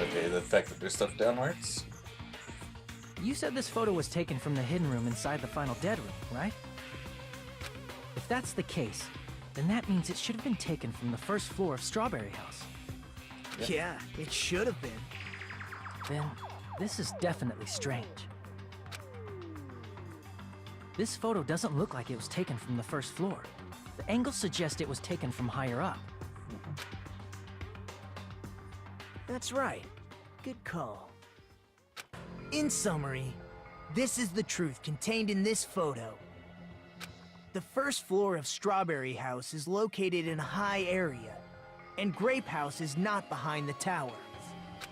Okay, the fact that there's stuff downwards. You said this photo was taken from the hidden room inside the final dead room, right? If that's the case, then that means it should have been taken from the first floor of Strawberry House. Yep. Yeah, it should have been. Then, this is definitely strange. This photo doesn't look like it was taken from the first floor. The angles suggest it was taken from higher up. That's right. Good call. In summary, this is the truth contained in this photo. The first floor of Strawberry House is located in a high area, and Grape House is not behind the tower.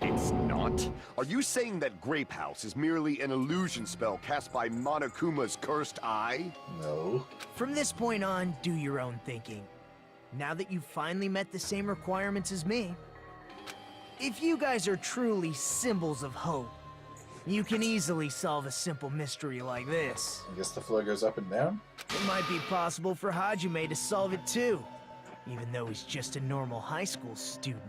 It's not? Are you saying that Grape House is merely an illusion spell cast by Monokuma's cursed eye? No. From this point on, do your own thinking. Now that you've finally met the same requirements as me, if you guys are truly symbols of hope, you can easily solve a simple mystery like this. I guess the floor goes up and down? It might be possible for Hajime to solve it too, even though he's just a normal high school student.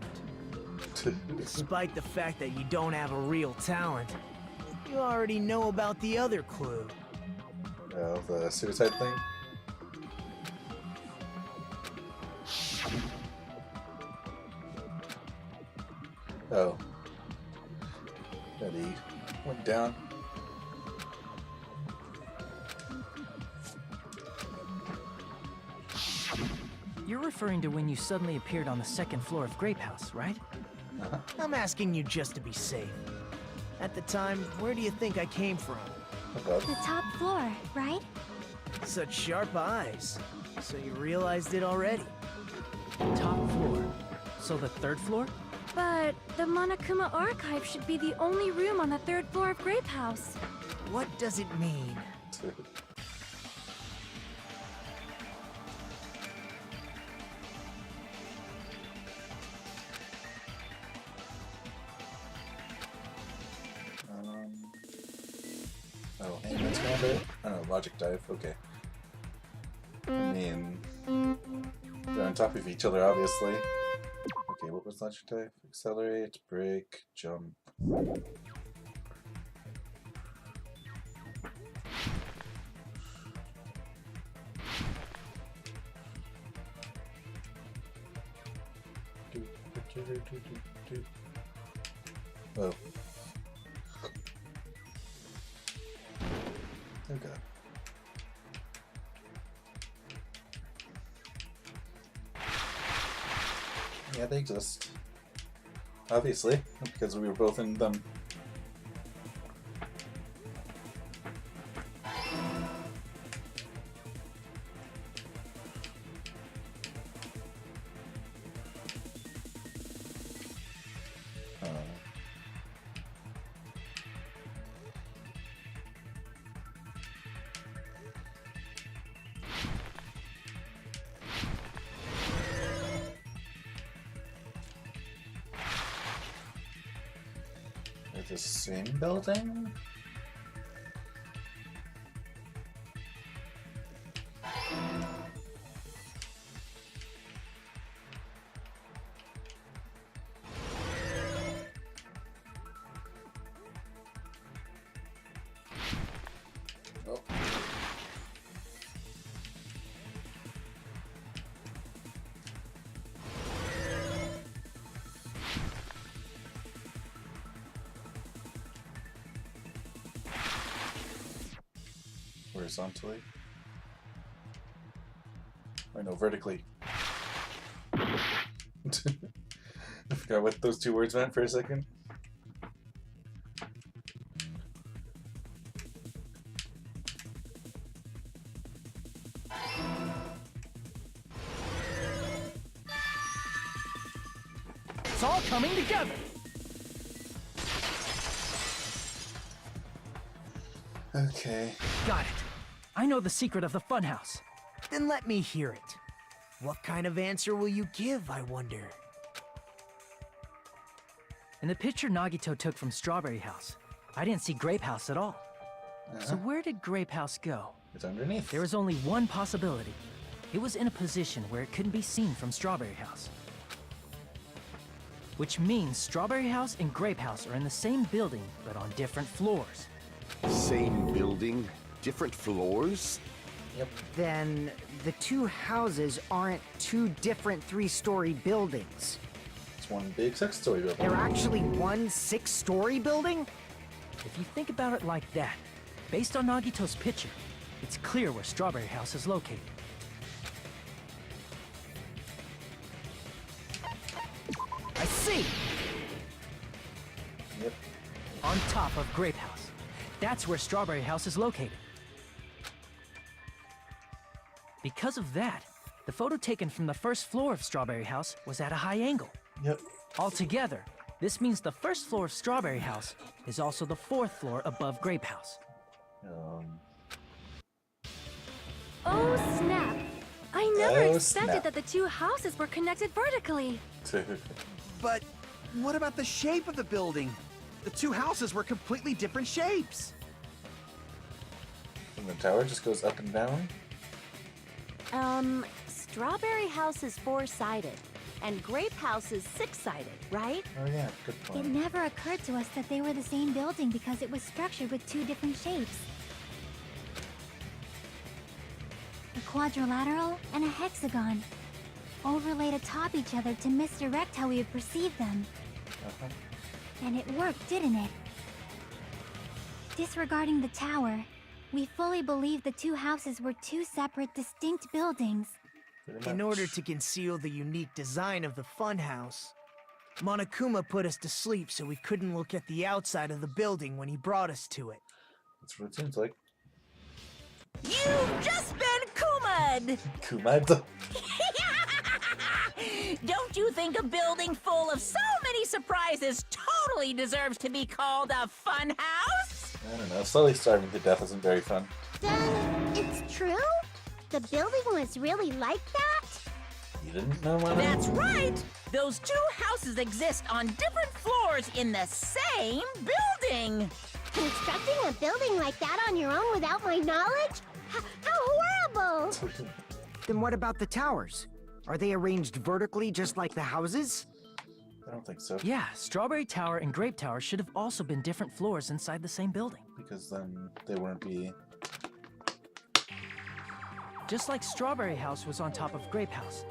Despite the fact that you don't have a real talent, you already know about the other clue. Oh, the suicide thing? Oh. That he went down. You're referring to when you suddenly appeared on the second floor of Grape House, right? I'm asking you just to be safe. At the time, where do you think I came from? Above. The top floor, right? Such sharp eyes. So you realized it already. Top floor. So the third floor? But the Monokuma Archive should be the only room on the third floor of Grape House. What does it mean? Oh, hangman's gambit? Oh, logic dive, okay. I mean, they're on top of each other, obviously. Okay, what was logic dive? Accelerate, brake, jump. Oh. Okay. Yeah, they exist. Obviously, because we were both in them. The same building? Oh. Horizontally. I know, vertically. I forgot what those two words meant for a second. It's all coming together! Okay. Got it. I know the secret of the funhouse. Then let me hear it. What kind of answer will you give, I wonder? In the picture Nagito took from Strawberry House, I didn't see Grape House at all. So where did Grape House go? It's underneath. There was only one possibility. It was in a position where it couldn't be seen from Strawberry House. which means Strawberry House and Grape House are in the same building, but on different floors. Same building, different floors? Yep. Then the two houses aren't two different three-story buildings. It's one big 6-story building. They're actually one 6-story building? If you think about it like that, based on Nagito's picture, it's clear where Strawberry House is located. I see! Yep. On top of Grape House. That's where Strawberry House is located. Because of that, the photo taken from the first floor of Strawberry House was at a high angle. Yep. Altogether, this means the first floor of Strawberry House is also the 4th floor above Grape House. Oh, snap. I never Oh, expected snap. that the two houses were connected vertically. But what about the shape of the building? The two houses were completely different shapes. And the tower just goes up and down. Strawberry House is 4-sided, and Grape House is 6-sided, right? Oh yeah, good It point. never occurred to us that they were the same building because it was structured with two different shapes. A quadrilateral and a hexagon, overlaid atop each other to misdirect how we would perceive them. Uh-huh. And it worked, didn't it? Disregarding the tower, we fully believed the two houses were two separate, distinct buildings. Pretty In much. order to conceal the unique design of the funhouse, Monokuma put us to sleep so we couldn't look at the outside of the building when he brought us to it. That's what it seems like. You've just been Kuma'd! Kumad. Don't you think a building full of so many surprises totally deserves to be called a fun house? I don't know. Slowly starving to death isn't very fun. Then, it's true? The building was really like that? You didn't know, Mama? That's right! Those two houses exist on different floors in the same building! Constructing a building like that on your own without my knowledge? How horrible! Then what about the towers? Are they arranged vertically just like the houses? I don't think so. Yeah, Strawberry Tower and Grape Tower should have also been different floors inside the same building. Because then they wouldn't be. Just like Strawberry House was on top of Grape House.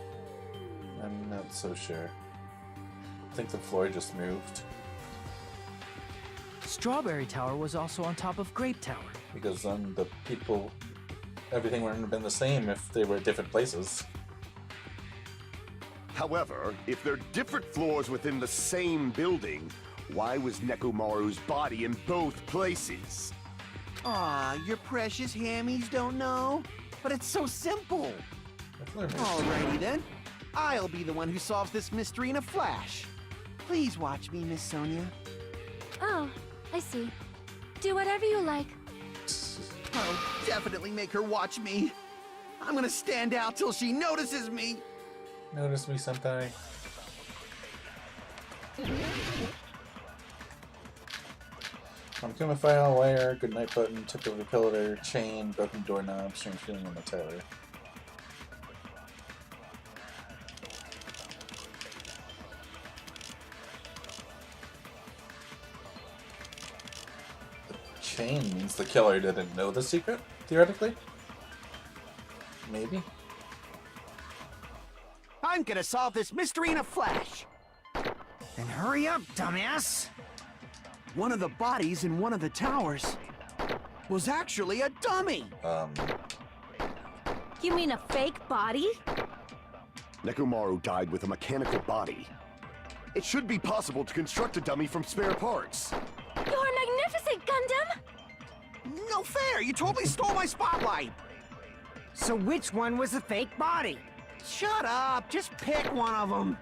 I'm not so sure. I think the floor just moved. Strawberry Tower was also on top of Grape Tower. Because then the people. Everything wouldn't have been the same if they were at different places. However, if they're different floors within the same building, why was Nekomaru's body in both places? Aw, your precious hammies don't know? But it's so simple. That's what I mean. Alrighty then. I'll be the one who solves this mystery in a flash. Please watch me, Miss Sonia. Oh, I see. Do whatever you like. I'll definitely make her watch me. I'm gonna stand out till she notices me. Notice me, senpai. Monokuma file, wire, goodnight button, tipped over the pillar, chain, broken doorknob, strange feeling in the tower. The chain means the killer didn't know the secret, theoretically? Maybe? I'm gonna solve this mystery in a flash. Then hurry up, dumbass! One of the bodies in one of the towers was actually a dummy. You mean a fake body? Nekomaru died with a mechanical body. It should be possible to construct a dummy from spare parts. You're magnificent, Gundam! No fair, you totally stole my spotlight. So which one was the fake body? Shut up, just pick one of them.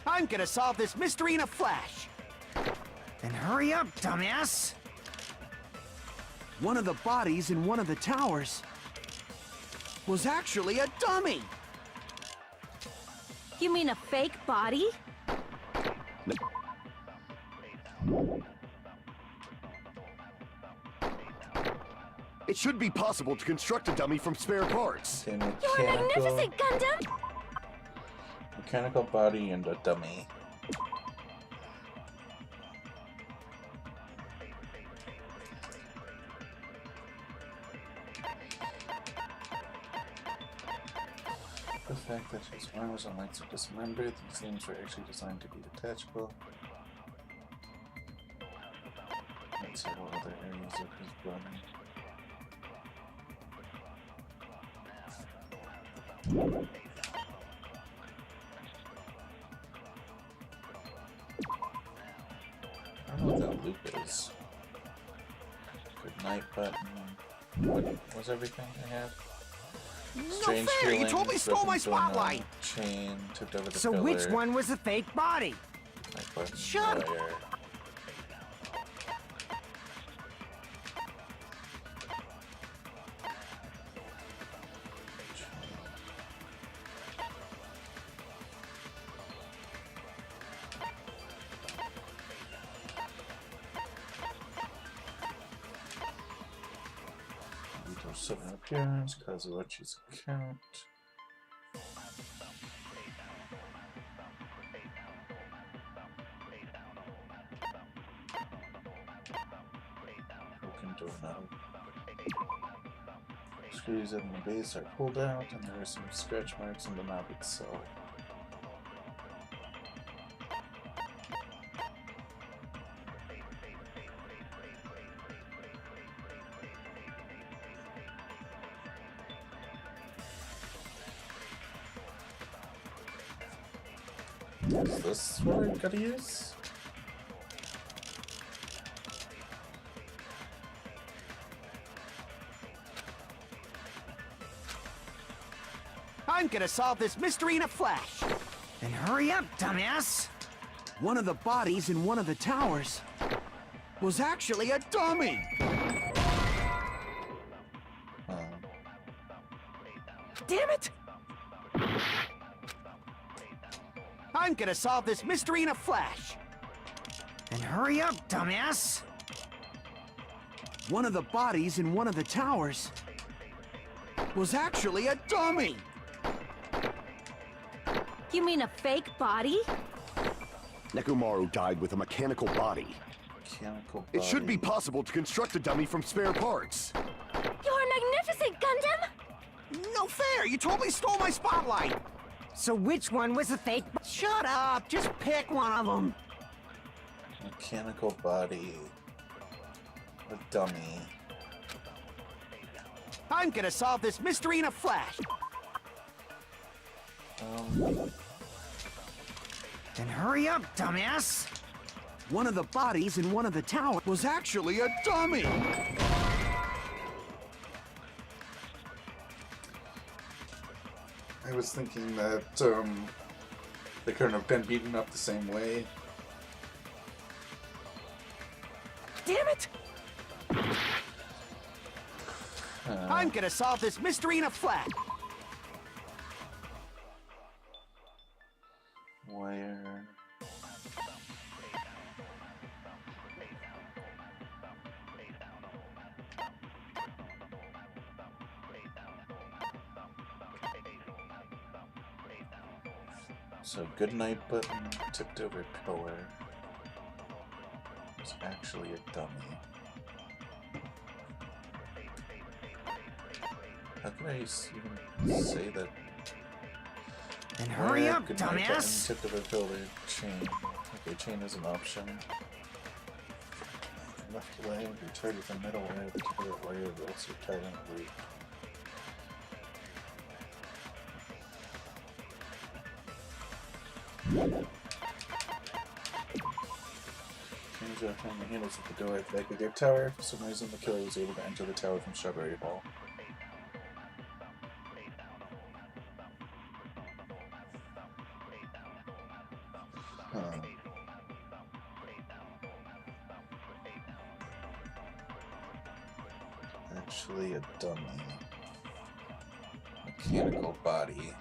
I'm gonna solve this mystery in a flash. Then hurry up, dumbass! One of the bodies in one of the towers was actually a dummy. You mean a fake body? It should be possible to construct a dummy from spare parts. Okay, You're magnificent, Gundam! mechanical body and a dummy. The fact that his arms and legs are dismembered, these things were actually designed to be detachable. And several other areas of his body. I don't know what that loop is. Good night button. What was everything I had? No fair! You totally stole my spotlight! Chain, tipped over the So pillar. which one was the fake body? Night button, Shut up. wire. Sudden appearance, Kazuhachi's account. Broken doorknob. Screws in the base are pulled out, and there are some scratch marks on the knob itself. Is this what I gotta use? I'm gonna solve this mystery in a flash. Then hurry up, dumbass! One of the bodies in one of the towers was actually a dummy. Damn it! I'm gonna solve this mystery in a flash. Then hurry up, dumbass! One of the bodies in one of the towers was actually a dummy. You mean a fake body? Nekomaru died with a mechanical body. Mechanical body. It should be possible to construct a dummy from spare parts. You're magnificent, Gundam! No fair! You totally stole my spotlight! So which one was the fake? Shut up! Just pick one of them! Mechanical body. A dummy. I'm gonna solve this mystery in a flash. Then hurry up, dumbass! One of the bodies in one of the towers was actually a dummy. I was thinking that they couldn't have been beaten up the same way. Damn it! I'm gonna solve this mystery in a flash. Where? So good night button, tipped over pillar. Was actually a dummy. How can I even say that? Then hurry up, Good night button, dumbass! tipped over pillar, chain. Okay, chain is an option. Left leg, retired with a middle wire, the toilet wire, but also tied in a loop. Change out the handles at the door at the back of their tower. For some reason, the killer was able to enter the tower from Strawberry Hall. Actually a dummy. Mechanical body.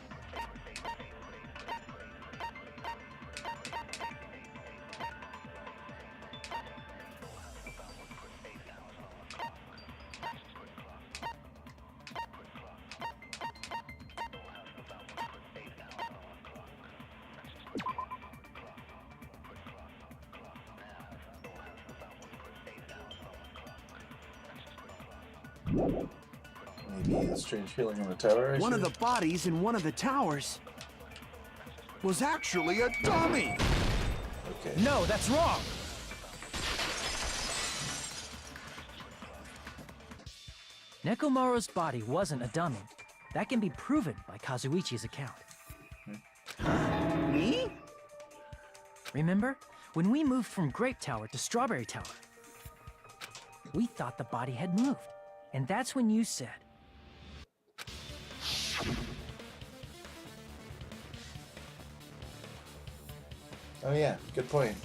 Maybe the strange feeling in the tower. One of the bodies in one of the towers was actually a dummy! Okay. No, that's wrong! Nekomaru's body wasn't a dummy. That can be proven by Kazuichi's account. Me? Remember? When we moved from Grape Tower to Strawberry Tower, we thought the body had moved. And that's when you said, Oh yeah, good point.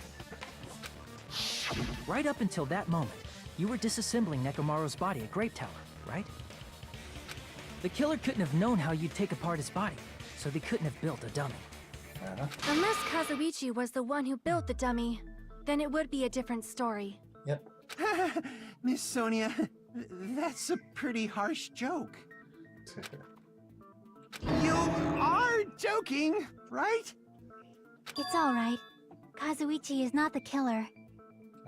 right up until that moment, you were disassembling Nekomaru's body at Grape Tower, right? The killer couldn't have known how you'd take apart his body, so they couldn't have built a dummy. Unless Kazuichi was the one who built the dummy, then it would be a different story. Yep. Miss Sonia, that's a pretty harsh joke. You are joking, right? It's alright. Kazuichi is not the killer.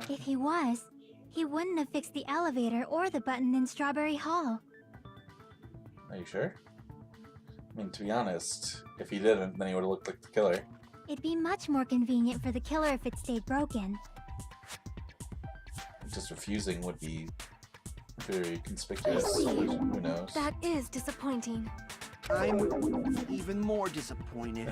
If he was, he wouldn't have fixed the elevator or the button in Strawberry Hall. Are you sure? I mean, to be honest, if he didn't, then he would have looked like the killer. It'd be much more convenient for the killer if it stayed broken. Just refusing would be very conspicuous. I see. Who knows? That is disappointing. I'm even more disappointed.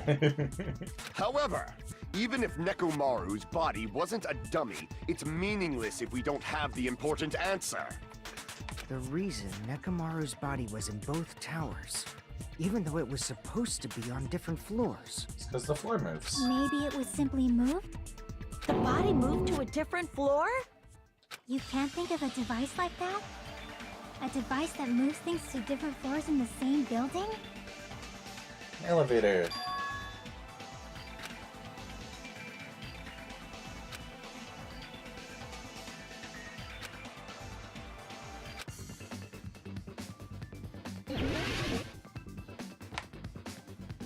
However, even if Nekomaru's body wasn't a dummy, it's meaningless if we don't have the important answer. The reason Nekomaru's body was in both towers, even though it was supposed to be on different floors. It's because the floor moves. Maybe it was simply moved? The body moved to a different floor? You can't think of a device like that? A device that moves things to different floors in the same building? Elevator.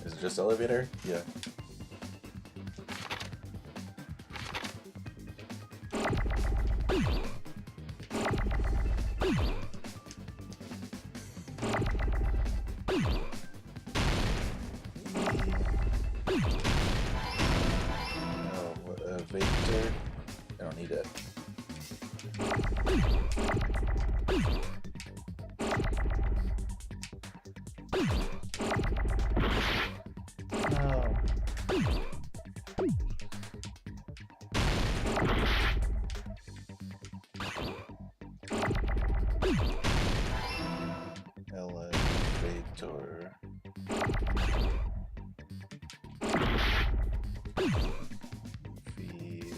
Is it just elevator? Yeah. Elevator. I don't need it. No. Elevator. Feed.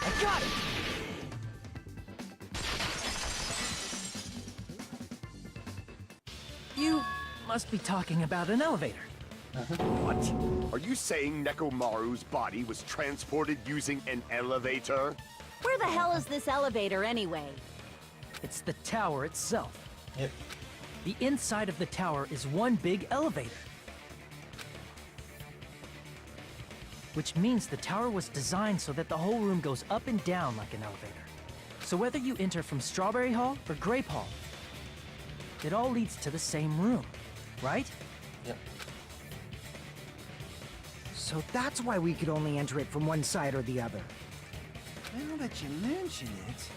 I got it! You must be talking about an elevator. What? Are you saying Nekomaru's body was transported using an elevator? Where the hell is this elevator anyway? It's the tower itself. Yep. The inside of the tower is one big elevator. Which means the tower was designed so that the whole room goes up and down like an elevator. So whether you enter from Strawberry Hall or Grape Hall, it all leads to the same room, right? Yep. So that's why we could only enter it from one side or the other. Now that you mention it,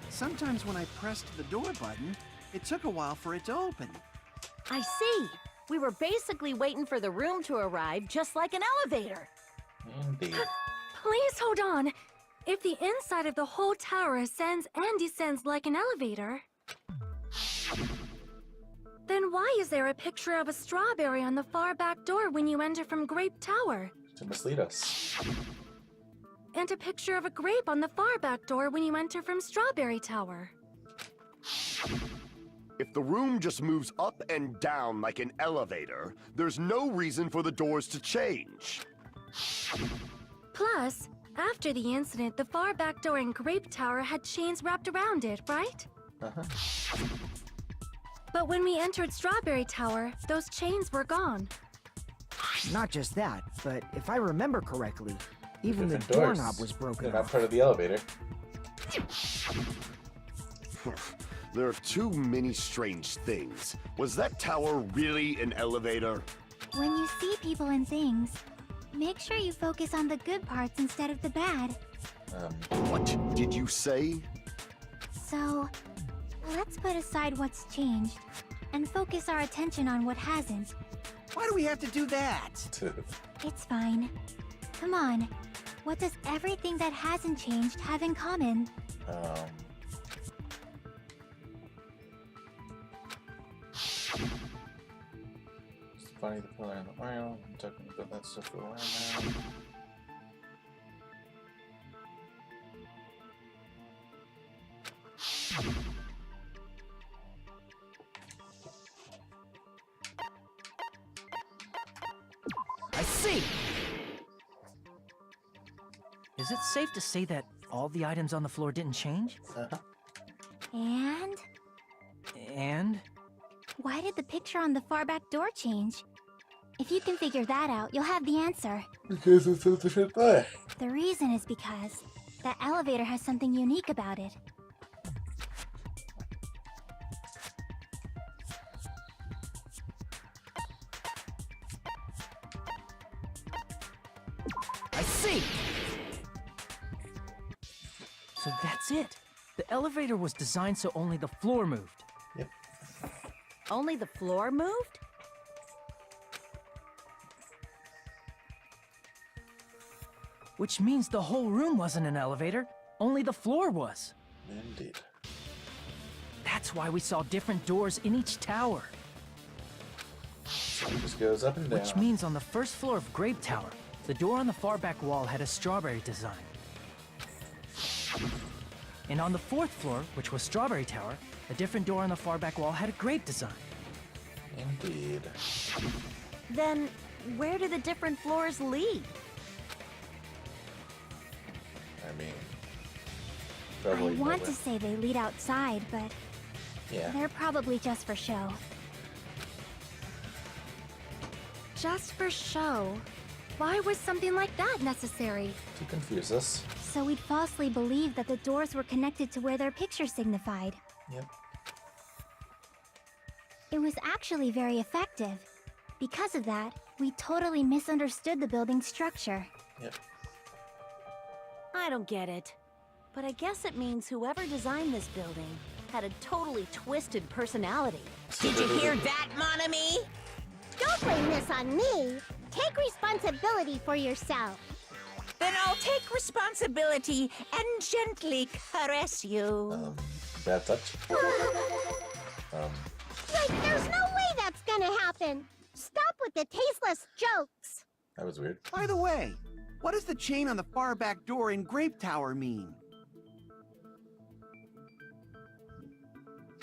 sometimes when I pressed the door button, it took a while for it to open. I see. We were basically waiting for the room to arrive, just like an elevator. Indeed. Please hold on. If the inside of the whole tower ascends and descends like an elevator, then why is there a picture of a strawberry on the far back door when you enter from Grape Tower? To mislead us. And a picture of a grape on the far back door when you enter from Strawberry Tower? If the room just moves up and down like an elevator, there's no reason for the doors to change. Plus, after the incident, the far back door in Grape Tower had chains wrapped around it, right? But when we entered Strawberry Tower, those chains were gone. Not just that, but if I remember correctly, even the Different doors. doorknob was broken They're not off. part of the elevator. There are too many strange things. Was that tower really an elevator? When you see people and things, make sure you focus on the good parts instead of the bad. What did you say? So, let's put aside what's changed and focus our attention on what hasn't. Why do we have to do that? It's fine. Come on. What does everything that hasn't changed have in common? It's funny the color and the oil. I'm talking about that stuff for a while now. I see! Is it safe to say that all the items on the floor didn't change? And? And? Why did the picture on the far back door change? If you can figure that out, you'll have the answer. Because it's a different way. The reason is because that elevator has something unique about it. I see! So that's it. The elevator was designed so only the floor moved. Yep. Only the floor moved? Which means the whole room wasn't an elevator, only the floor was. Indeed. That's why we saw different doors in each tower. So it just goes up and down. Which means on the first floor of Grape Tower, the door on the far back wall had a strawberry design. And on the fourth floor, which was Strawberry Tower, a different door on the far back wall had a grape design. Indeed. Then, where do the different floors lead? I mean, I probably want nowhere. to say they lead outside, but Yeah. they're probably just for show. Just for show. Why was something like that necessary? To confuse us. So we'd falsely believe that the doors were connected to where their picture signified. Yep. It was actually very effective. Because of that, we totally misunderstood the building's structure. Yep. I don't get it. But I guess it means whoever designed this building had a totally twisted personality. Did you hear that, mon ami? Don't blame this on me. Take responsibility for yourself. Then I'll take responsibility and gently caress you. Bad touch. Like, there's no way that's gonna happen. Stop with the tasteless jokes. That was weird. By the way, what does the chain on the far back door in Grape Tower mean?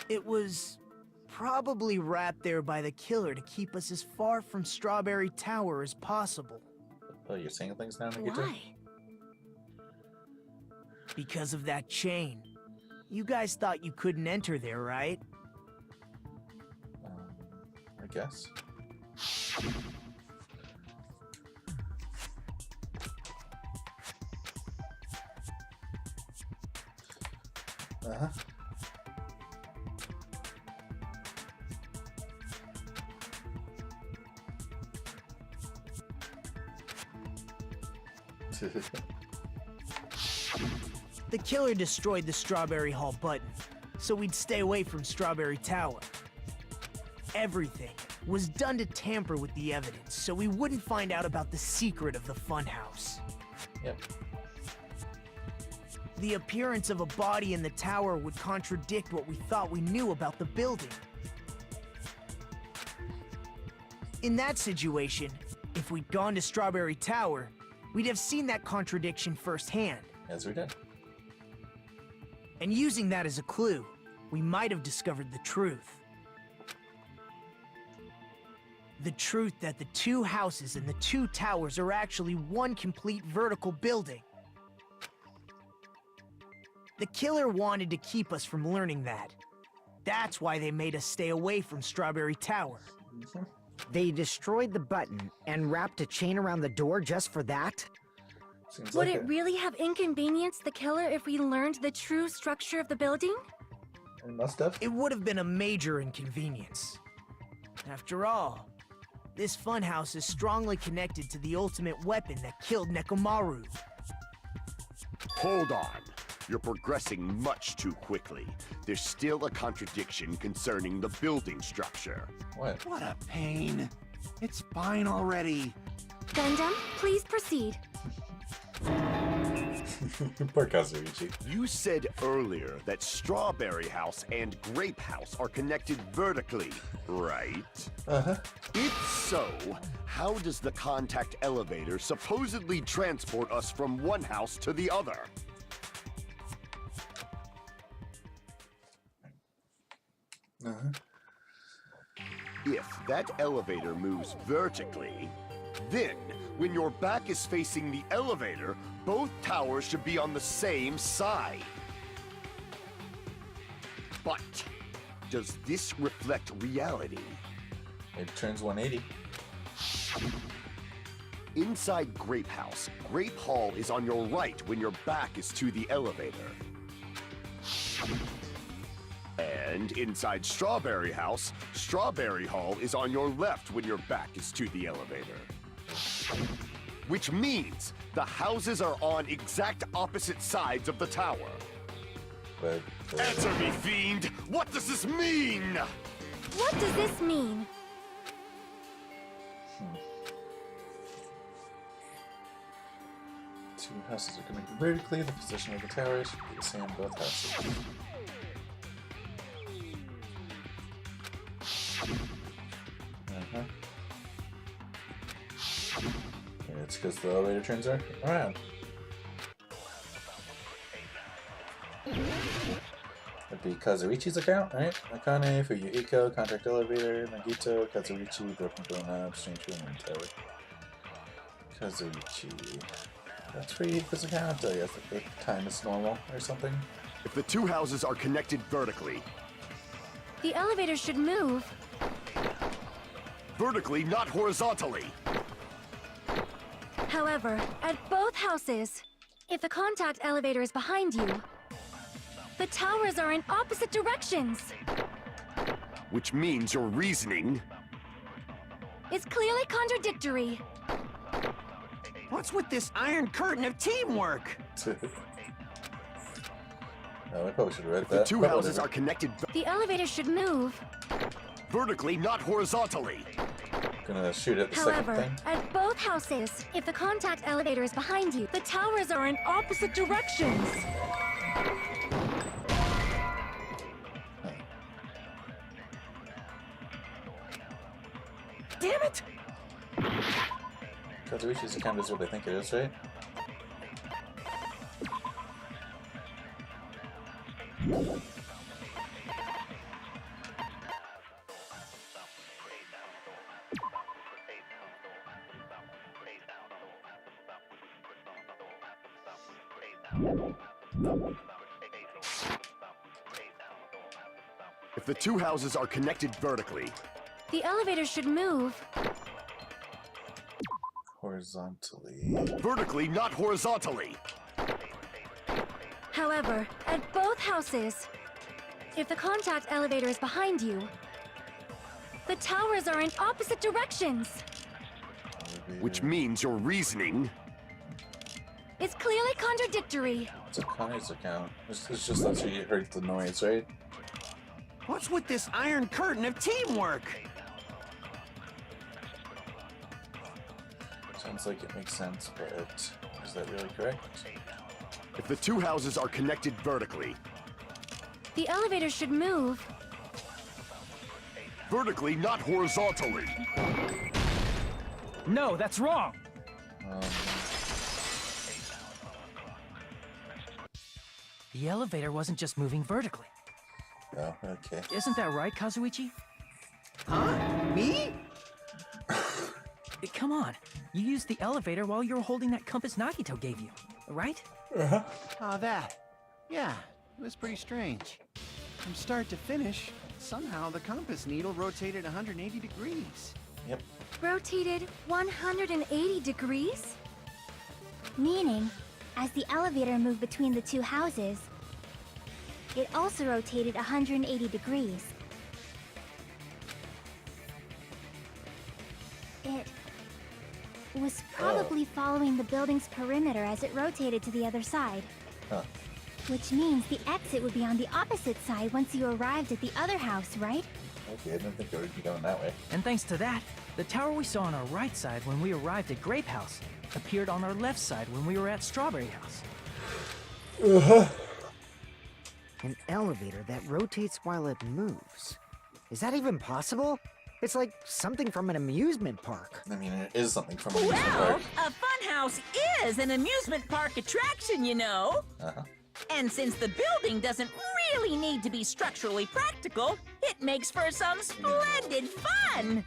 It was probably wrapped there by the killer to keep us as far from Strawberry Tower as possible. Oh, you're saying things now, Nikita? Why? Because of that chain. You guys thought you couldn't enter there, right? I guess. Uh-huh. The killer destroyed the Strawberry Hall button, so we'd stay away from Strawberry Tower. Everything was done to tamper with the evidence, so we wouldn't find out about the secret of the funhouse. Yep. The appearance of a body in the tower would contradict what we thought we knew about the building. In that situation, if we'd gone to Strawberry Tower, we'd have seen that contradiction firsthand. As we did. And using that as a clue, we might have discovered the truth. The truth that the two houses and the two towers are actually one complete vertical building. The killer wanted to keep us from learning that. That's why they made us stay away from Strawberry Tower. They destroyed the button and wrapped a chain around the door just for that? Seems Would like it really have inconvenienced the killer if we learned the true structure of the building? It must have. It would have been a major inconvenience. After all, this funhouse is strongly connected to the ultimate weapon that killed Nekomaru. Hold on. You're progressing much too quickly. There's still a contradiction concerning the building structure. What? What a pain. It's fine already. Gundam, please proceed. Poor Kazuichi. You said earlier that Strawberry House and Grape House are connected vertically, right? Uh-huh. If so, how does the contact elevator supposedly transport us from one house to the other? Uh-huh. If that elevator moves vertically, then when your back is facing the elevator, both towers should be on the same side. But does this reflect reality? It turns 180. Inside Grape House, Grape Hall is on your right when your back is to the elevator. And inside Strawberry House, Strawberry Hall is on your left when your back is to the elevator. Which means the houses are on exact opposite sides of the tower. But Answer me, fiend! What does this mean? What does this mean? two houses are connected vertically. The position of the tower should be the same in both houses. Uh-huh. Yeah, it's because the elevator turns around. That'd be Kazuichi's account, right? Akane, Fuyuhiko, Contract Elevator, Nagito, Kazuichi, Broken Bone Up, Strange Room, and Tower. Kazuichi. That's Fuyuhiko's account? I guess the time is normal or something. If the two houses are connected vertically, The elevator should move. vertically, not horizontally. However, at both houses, if the contact elevator is behind you, the towers are in opposite directions. Which means your reasoning. It's clearly contradictory. What's with this iron curtain of teamwork? Oh, I probably should have read If that. the two but houses whatever. are connected The elevator should move. vertically, not horizontally. Gonna shoot at the However, second thing. at both houses, if the contact elevator is behind you, the towers are in opposite directions. Damn it! Kazuichi's account is what I think it is, right? If the two houses are connected vertically, The elevator should move. Horizontally. vertically, not horizontally. However, at both houses, if the contact elevator is behind you, the towers are in opposite directions. Which means your reasoning. It's clearly contradictory. It's a Connor's account. It's just that she heard the noise, right? What's with this iron curtain of teamwork? Sounds like it makes sense, but is that really correct? If the two houses are connected vertically, The elevator should move. vertically, not horizontally. No, that's wrong. The elevator wasn't just moving vertically. Oh, okay. Isn't that right, Kazuichi? Huh? Me? Come on. You used the elevator while you were holding that compass Nagito gave you, right? Uh-huh. Oh, that. Yeah, it was pretty strange. From start to finish, somehow the compass needle rotated 180 degrees. Yep. Rotated 180 degrees? Meaning, as the elevator moved between the two houses, it also rotated 180 degrees. It was probably following the building's perimeter as it rotated to the other side. Huh. Which means the exit would be on the opposite side once you arrived at the other house, right? Okay, I didn't think it would be going that way. And thanks to that, the tower we saw on our right side when we arrived at Grape House appeared on our left side when we were at Strawberry House. An elevator that rotates while it moves. Is that even possible? It's like something from an amusement park. I mean, it is something from an amusement Well, park. a funhouse is an amusement park attraction, you know. Uh-huh. And since the building doesn't really need to be structurally practical, it makes for some splendid fun.